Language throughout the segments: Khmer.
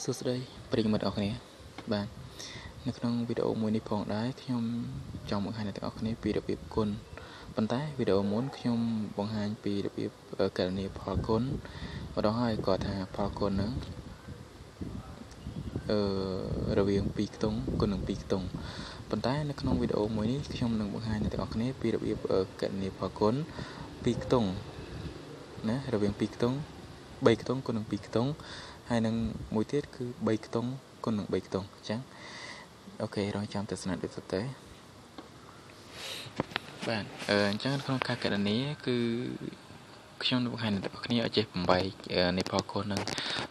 សួស្តីប្រិយមិត្តអរគ្នាបាទនៅក្នុងវីដេអូមួយនេះផងដែរខ្ញុំចង់បង្ហាញអ្នកទាំងអស់គ្នាពីរបៀបគុណប៉ុន្តែវីដេអូមុនខ្ញុំបង្ហាញពីរបៀបកណនីផលគុណម្ដងហើយគាត់ថាផលគុណហ្នឹងរវាង2ខ្ទង់គុណនឹង2ខ្ទង់ប៉ុន្តែនៅក្នុងវីដេអូមួយនេះខ្ញុំនឹងបង្ហាញអ្នកទាំងអស់គ្នាពីរបៀបកណនីផលគុណ2ខ្ទង់ណារវាង2ខ្ទង់3ខ្ទង់គុណនឹង2ខ្ទង់ហើយនឹងមួយទៀតគឺ3ខ្ទង់គុណនឹង3ខ្ទង់អញ្ចឹងអូខេរងចាំទស្សនាដូចទៅបាទអញ្ចឹងក្នុងការកណនីគឺខ្ញុំនឹងបង្ហាញអ្នកទាំងអស់គ្នាឲ្យចេះបំបែកនៃផលគុណនឹង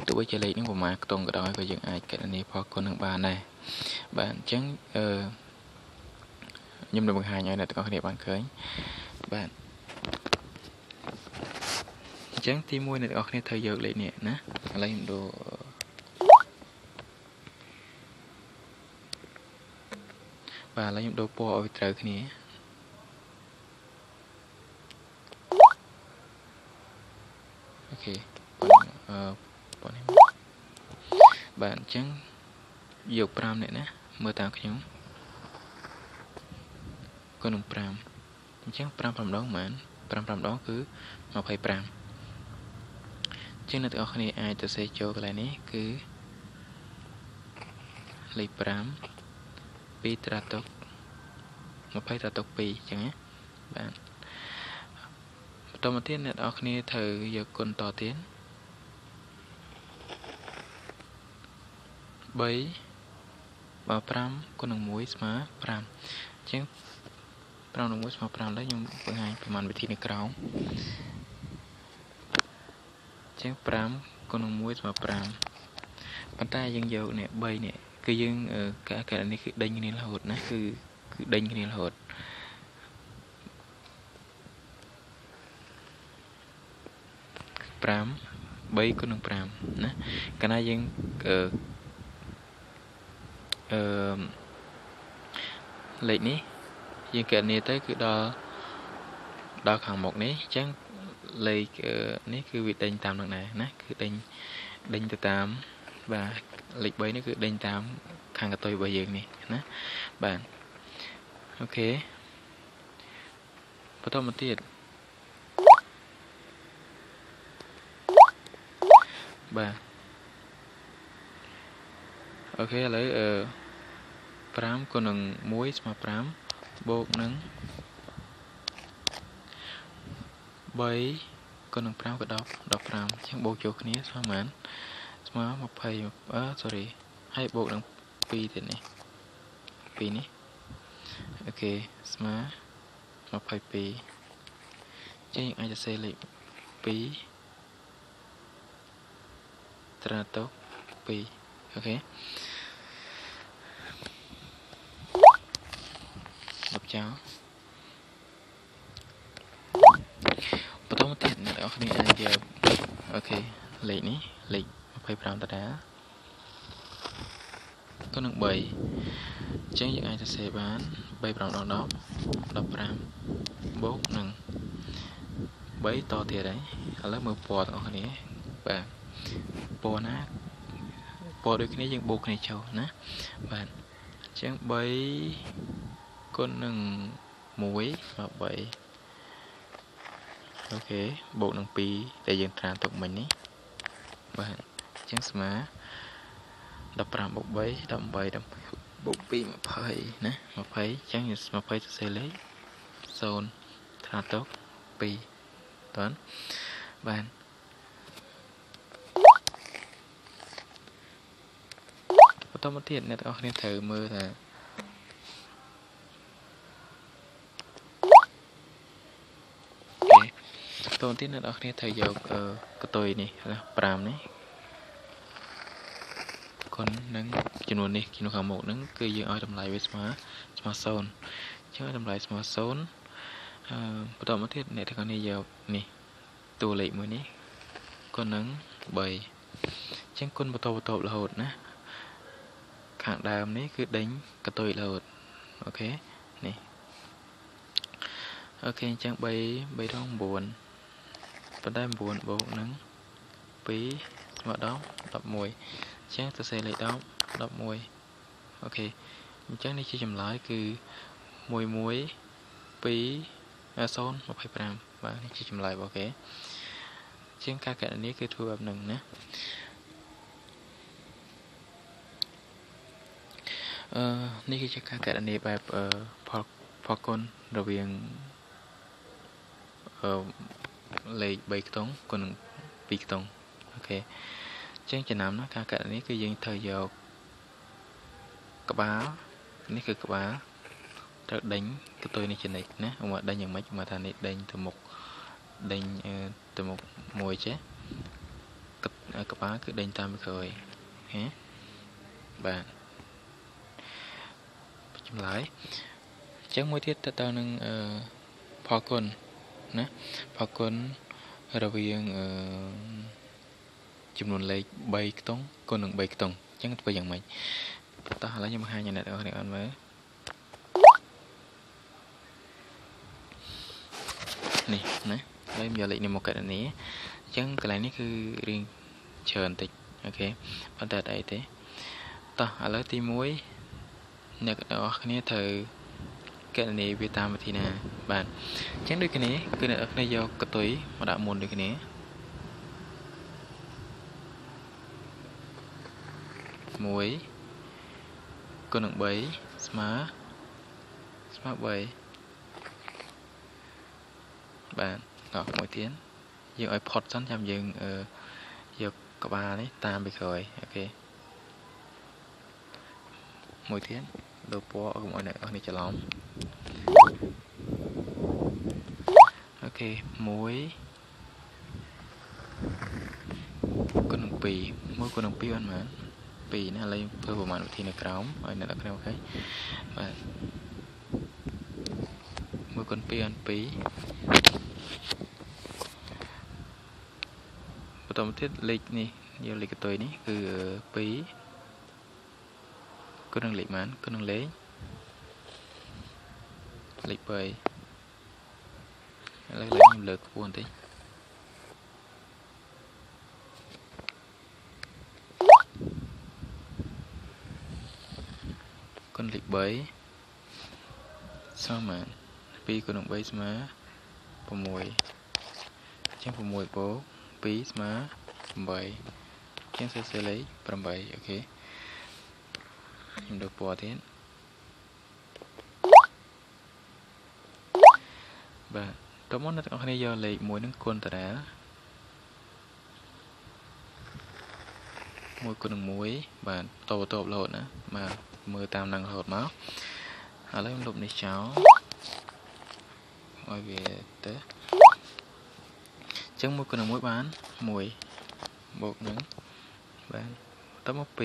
ទោះបីជាលេខនឹងប្រមាណខ្ទង់ក៏ដោយក៏យើងអាចកណនីផលគុណនឹងបានដែរបាទអញ្ចឹងខ្ញុំនឹងបង្ហាញឲ្យអ្នកទាំងអស់គ្នាបានឃើញបាទអញ្ចឹងទី1អ្នកទាំងអស់គ្នាត្រូវយកលេខនេះណាឥឡូវខ្ញុំដូរបាទឥឡូវខ្ញុំដូរពណ៌ឲ្យត្រូវគ្នាអូខេពណ៌នេះបាទអញ្ចឹងយក5នេះណាមើលតាមខ្ញុំគុណនឹង5អញ្ចឹង5 5ដងប៉ុន្មាន5 5ដងគឺ25ជាងអ្នកទាំងអស់គ្នាអាចទៅសេចូលកន្លែងនេះគឺលេខ5 2ត្រាតុក20ត្រាតុក2អញ្ចឹងណាបាទបន្តមកទៀតអ្នកទាំងអស់គ្នាត្រូវយកគុណតទៀត3 បើ5គុណនឹង1ស្មើ5អញ្ចឹង5នឹង1ស្មើ5ដែរខ្ញុំបង្ហាញប្រមាណវិធីនៅក្រោមអញ្ចឹង5គុណនឹង1ស្មើ5ប៉ុន្តែយើងយកនេះ3នេះគឺយើងការកណនីគឺដេញគ្នារហូតណាគឺដេញគ្នារហូត5 3គុណនឹង5ណាកាលណាយើងលេខនេះយើងកណនីទៅគឺដល់ខាងមុខនេះអញ្ចឹងលេខនេះគឺវាដេញតាមនឹងដែរណាគឺដេញទៅតាមបាទលេខ3នេះគឺដេញតាមខាងកតុយរបស់យើងនេះណាបាទអូខេបន្តមកទៀតបាទអូខេឥឡូវ5គុណនឹង1ស្មើ5បូកនឹង3គុណនឹង5ក៏15អញ្ចឹងបូកចូលគ្នាស្មើប៉ុន្មានស្មើ20sorry ហើយបូកនឹង2ទៀតនេះ2នេះអូខេស្មើ22អញ្ចឹងយើងអាចសរសេរលេខ2ត្រាតុក2អូខេលុបចោលបន្តមកទៀតអ្នកនរគ្នាអាចយកអូខេលេខនេះលេខ25ដដែលគុណនឹង3អញ្ចឹងយើងអាចសរសេរបាន3 5 10 15បូកនឹង3តទៀតហើយឥឡូវមើលពណ៌ទាំងអស់គ្នាបាទពណ៌ណាពណ៌ដូចគ្នាយើងបូកគ្នាចូលណាបាទអញ្ចឹង3គុណនឹង1ស្មើ3អូខេបូកនឹង2ដែលយើងត្រាទុកមិញនេះបាទអញ្ចឹងស្មើ15បូក3 18បូក2 20ណា20អញ្ចឹង20សរសេរលេខ0ត្រាទុក2តើបាទបន្តមកទៀតអ្នកទាំងអស់គ្នាត្រូវមើលថាតទៅទៀតអ្នកនរគ្នាត្រូវយកកតុយនេះណា5នេះគុណនឹងចំនួននេះចំនួនខាងមុខហ្នឹងគឺយើងឲ្យតម្លៃវាស្មើ0អញ្ចឹងតម្លៃស្មើ0បន្តមកទៀតអ្នកទាំងគ្នាយកនេះតួលេខមួយនេះគុណនឹង3អញ្ចឹងគុណបន្តរហូតណាខាងដើមនេះគឺដេញកតុយរហូតអូខេនេះអូខេអញ្ចឹង3 3 ដង 9ប៉ុន្តែ9បូកនឹង2ស្ ស្មើ10 11ចឹងសរសេរលេខ10 11អូខេអញ្ចឹងនេះជាចម្លើយគឺ11 2 0 25បាទនេះជាចម្លើយរបស់គេជាងការកណនាគឺធ្វើបែបហ្នឹងណានេះគឺជាការកណនាបែបផលគុណរវាងលេខ3ខ្ទង់គុណនឹង2ខ្ទង់អូខេចឹងចំណាំណាការកណនាគឺយើងត្រូវយកក្បាលនេះគឺក្បាលត្រូវដេញកតុយនេះជានិចណាមកដេញយ៉ាងម៉េចមកថានេះដេញទៅមុខដេញទៅមុខមួយចេះក្បាលគឺដេញតាមពីក្រោយហ៎បាទចម្លើយអញ្ចឹងមួយទៀតទៅនឹងផលគុណណាផលគុណរវាងចំនួនលេខ3ខ្ទង់គុណនឹង3ខ្ទង់អញ្ចឹងធ្វើយ៉ាងម៉េចតោះឥឡូវខ្ញុំបង្ហាញអ្នកនរគ្នាអត់មើលនេះណាហើយខ្ញុំយកលេខនេះមកកណនាអញ្ចឹងកន្លែងនេះគឺរៀងច្រើនតិចអូខេប៉ុន្តែអត់អីទេតោះឥឡូវទី1អ្នកនរគ្នាត្រូវកណនាវាតាមវិធីណាបាទអញ្ចឹងដូចគ្នាគឺអ្នកនរគ្នាយកកតុយមកដាក់មុនដូចគ្នា1គុណនឹង3ស្មើ3បាទតោះមួយទៀតយើងឲ្យផុតសិនចាំយើងយកក្បាលនេះតាមពីក្រោយអូខេមួយទៀតដូរពណ៌កុំឲ្យអ្នកនេះច្រឡំអូខេ1គុណនឹង2 1គុណនឹង2បានមែន2ណាឥឡូវធ្វើប្រមាណវិធីនៅក្រោមឲ្យអ្នកនរគ្នាអូខេបាទ1គុណ2បាន2បន្តមកទៀតលេខនេះយកលេខកតុយនេះគឺ2គុណនឹងលេខប៉ុន្មានគុណនឹងលេខ3ឥឡូវខ្ញុំលើកខ្ពស់បន្តិចគុណលេខ3ស្មើ2គុណនឹង3ស្មើ6អញ្ចឹង6បូក2ស្មើ8អញ្ចឹងសរសេរលេខ8អូខេខ្ញុំដូរពណ៌ទៀតបាទតោះមកអ្នកទាំងអស់គ្នាយកលេខ1នឹងគុណតារាល1គុណនឹង1បាទតបរហូតណាបាទមើលតាមនឹងរហូតមកឥឡូវខ្ញុំលុបនេះចោលឲ្យវាទៅអញ្ចឹង1គុណនឹង1បាន1បូកនឹងបាទតមក2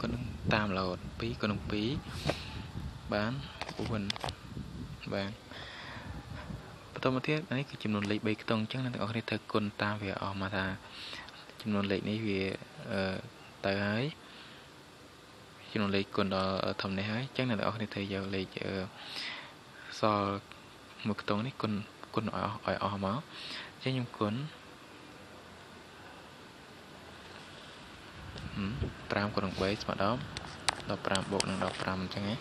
គុណនឹងតាមរហូត2គុណនឹង2បាន4បាទបន្តមកទៀតនេះគឺចំនួនលេខ3ខ្ទង់អញ្ចឹងអ្នកទាំងអស់គ្នាត្រូវគុណតាមវាអស់មកថាចំនួនលេខនេះវាទៅហើយចំនួនលេខគុណដល់ធំនេះហើយអញ្ចឹងអ្នកទាំងអស់គ្នាត្រូវយកលេខសល់មួយខ្ទង់នេះគុណឲ្យអស់មកអញ្ចឹងខ្ញុំគុណ5គុណនឹង3ស្មើ15បូកនឹង15អញ្ចឹងហ៎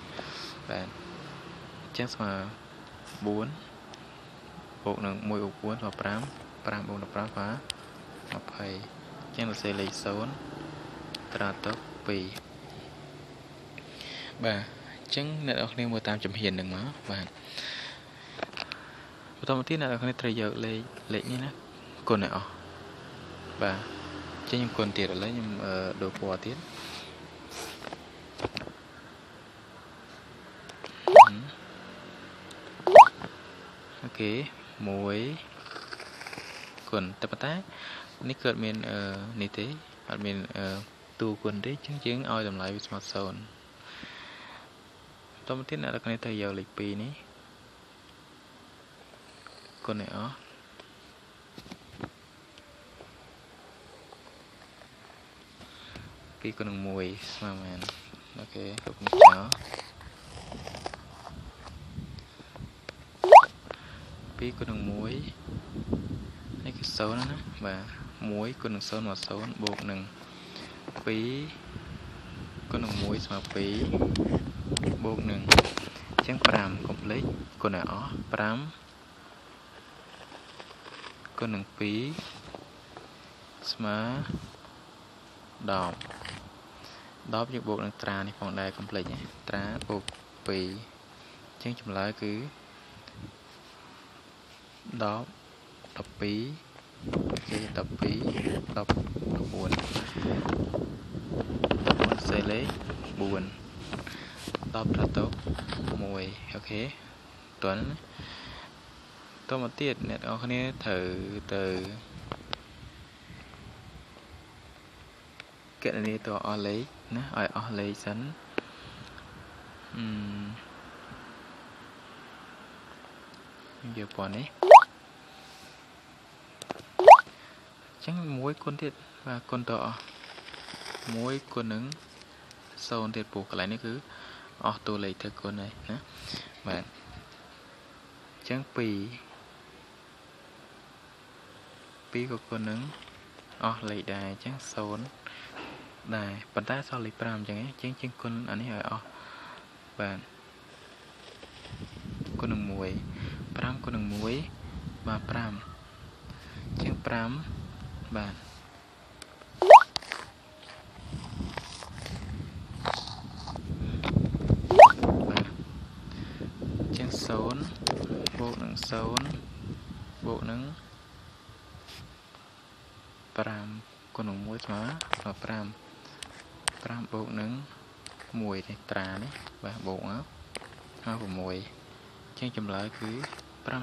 បាទអញ្ចឹងស្មើ4បូកនឹង1បូក4ស្មើ5 5បូក15ស្មើ20អញ្ចឹងសរសេរលេខ0ត្រាទុក2បាទអញ្ចឹងអ្នកនរគ្នាមើលតាមជំហាននឹងមកបាទបន្តមកទៀតអ្នកនរគ្នាត្រូវយកលេខនេះណាគុណឲ្យអស់បាទអញ្ចឹងខ្ញុំគុណទៀតឥឡូវខ្ញុំដូរពណ៌ទៀតអូខេ1គុណតែប៉ុន្តែនេះគឺអត់មាននេះទេអត់មានតួគុណទេអញ្ចឹងយើងឲ្យតម្លៃវាស្មើ0តមកទៀតអ្នកនរគ្នាត្រូវយកលេខ2នេះគុណឲ្យអស់2គុណនឹង1ស្មើមែនអូខេលុបនេះចោល 2 គុណនឹង 1 នេះគឺ 0 ណាបាទ1គុណនឹង 0 មក 0 បូកនឹង 2គុណនឹង 1 ស្មើ 2 បូកនឹងអញ្ចឹង 5 complex គុណឲ្យអស់ 5 គុណនឹង 2 ស្មើ10 10យើងបូកនឹងត្រានេះផងដែរ complex ត្រាបូក 2 អញ្ចឹងចម្លើយគឺ 10 12 គេ 12 14 សេលេខ 4 10ប្រតុក 1 អូខេតើតមកទៀតអ្នកនរគ្នាត្រូវទៅកណនីតអស់លេខណាឲ្យអស់លេខសិនយកប៉ុណ្នេះអញ្ចឹង1គុណទៀតបាទគុណតអស់1គុណនឹង0ទៀតពូកន្លែងនេះគឺអស់តួលេខទៅគុណហើយណាបាទអញ្ចឹង2ក៏គុណនឹងអស់លេខដែរអញ្ចឹង0ដែរប៉ុន្តែសល់លេខ5អញ្ចឹងជាងគុណអានេះឲ្យអស់បាទគុណនឹង1 5គុណនឹង1បាទ5អញ្ចឹង5បាទ0បូកនឹង0បូកនឹង5គុណនឹង1ស្មើ5បូកនឹង1នេះត្រានេះបាទបូកមក6ជាងចម្លើយគឺ6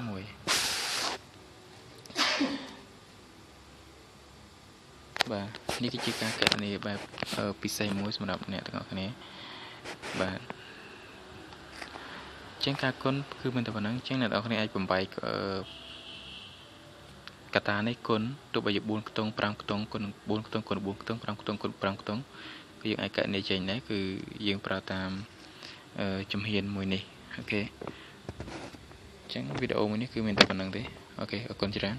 បាទនេះគឺជាការកណនីបែបពិសេសមួយសម្រាប់អ្នកទាំងអស់គ្នាបាទជាងការគុណគឺមិនតែប៉ុណ្ណឹងជាងអ្នកនរគ្នាអាចបំបែកកតានេះគុណទោះបីជា4ខ្ទង់5ខ្ទង់គុណនឹង4ខ្ទង់គុណ4ខ្ទង់5ខ្ទង់គុណ5ខ្ទង់គឺយើងអាចកណនីចេញដែរគឺយើងប្រើតាមជំហានមួយនេះអូខេអញ្ចឹងវីដេអូមួយនេះគឺមានតែប៉ុណ្្នឹងទេអូខេអរគុណច្រើន